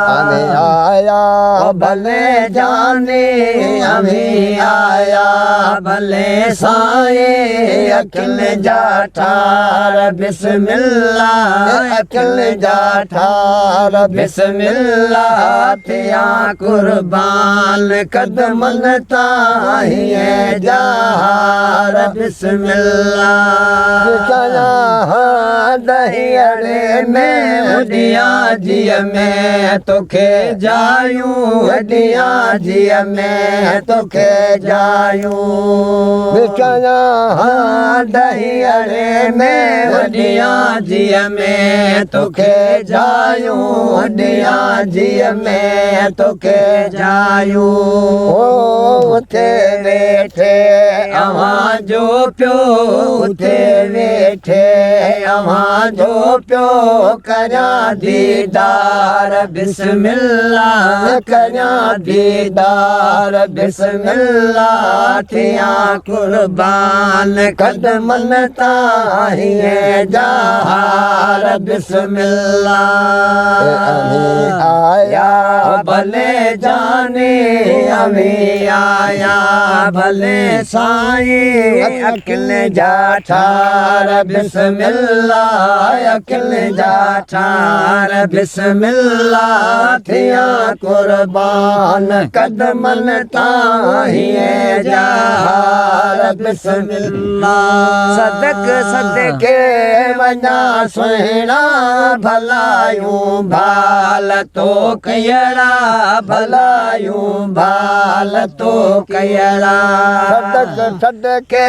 हमें आया भले जाने हमें आया भले साए अकिल जाठार बिस्मिल्लाह अकिल जाठार बिस्मिल्लाह थिया कुर्बान कदमन ताहिए जहार बिस्मिल्लाह दहियड़े में उडिया जिया में तोखे जायूं वडिया जिया में तोखे जायूं बिचना दहियड़े में वडिया जिया में तोखे जायूं वडिया जिया में तोखे जायूं उथे वेठे अवां जो प्यो उथे वेठे अवां जो प्यो करा दीदार बिस्मिल्लाह करा दीदार बिस्मिल्लाह थिया कुर्बान कदमन ताहिए जहार बिस्मिल्लाह आया भले जाने हमें आया भले साईं अकिल जाठार बिस्मिल्लाह अकिल जाठार बिस्मिल्लाह थिया कुर्बान कदमन ताहिए जहार बिस्मिल्लाह सदक सदके वञा सुहिणा भलायूं भाल तो कयड़ा भलायूं भाल तो कयड़ा सदक सदके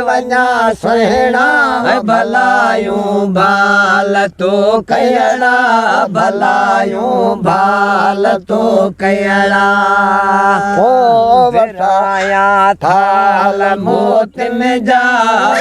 वञा सुहिणा भलायूं भाल तो कयड़ा भलायूं भाल तो कयड़ा ओ वटाया थाल मोतिन जा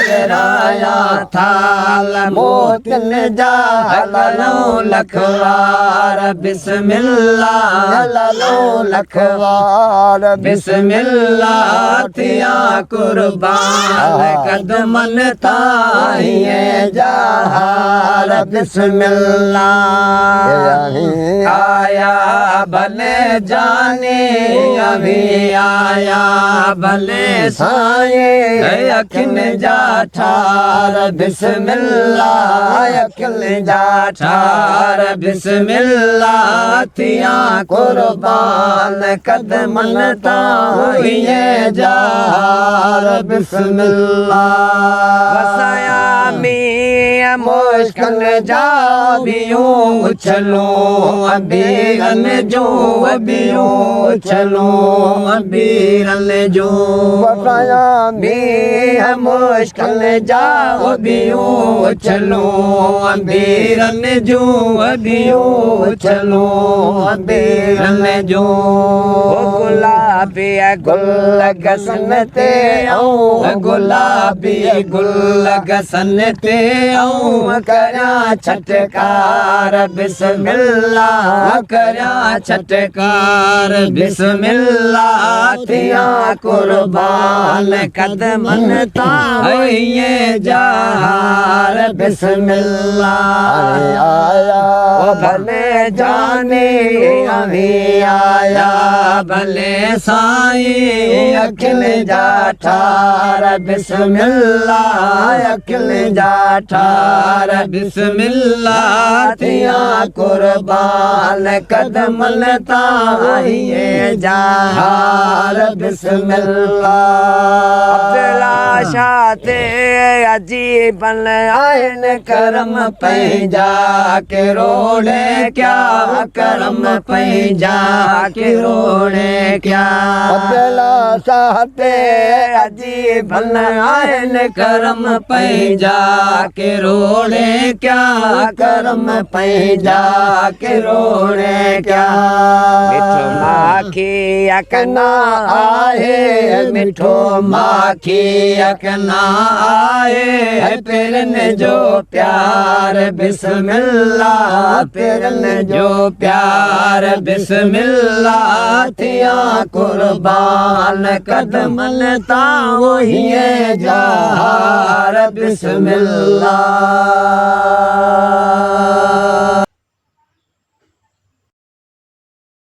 विराया थाल मोतिन जा हलनो लखवार बिस्मिल्लाह हलनो लखवार बिस्मिल्लाह थिया कुर्बान कदमन ताहिए जहार बिस्मिल्लाह आया भले जाने अभी आया भले साए अखिन जाठार बिस्मिल्लाह अखिल जाठार बिस्मिल्लाह थिया कुर्बान कदमन ताहिए जहार बिस्मिल्लाह वसाया मियां मुश्किल जा बियूं उछलूं अबीरन जो अबियूं उछलूं अबीरन जो वसाया मियां मुश्किल जा बियूं उछलूं अबीरन जो अबियूं उछलूं अबीरन जो गुलाबी गुल गसन ते आऊं गुलाबी गुल गसन ते आऊं करा छटकार बिस्मिल्लाह करा छटकार बिस्मिल्लाह थिया कुर्बान कदमन ताहिए जहार बिस्मिल्लाह आया भले जाने अभी आया भले साईं अकिल जाठार बिस्मिल्लाह अकिल जाठार बिस्मिल्लाह थिया कुर्बान कदमन ताहिए जहार बिस्मिल्लाह अब्दुल्ला शाह ते अजीबन आइन करम पैंजा के रोड़े क्या करम पैंजा के रोड़े क्या अब्दुल्ला शाह ते अजीबन आइन करम पैंजा के रोड़े क्या करम पैंजा के रोड़े क्या मिठो माखी अकना आहे मिठो माखी अकना आए पिरन जो प्यार बिस्मिल्लाह पिरन जो प्यार बिस्मिल्लाह थिया कुर्बान कदमन ताहिए जहार बिस्मिल्लाह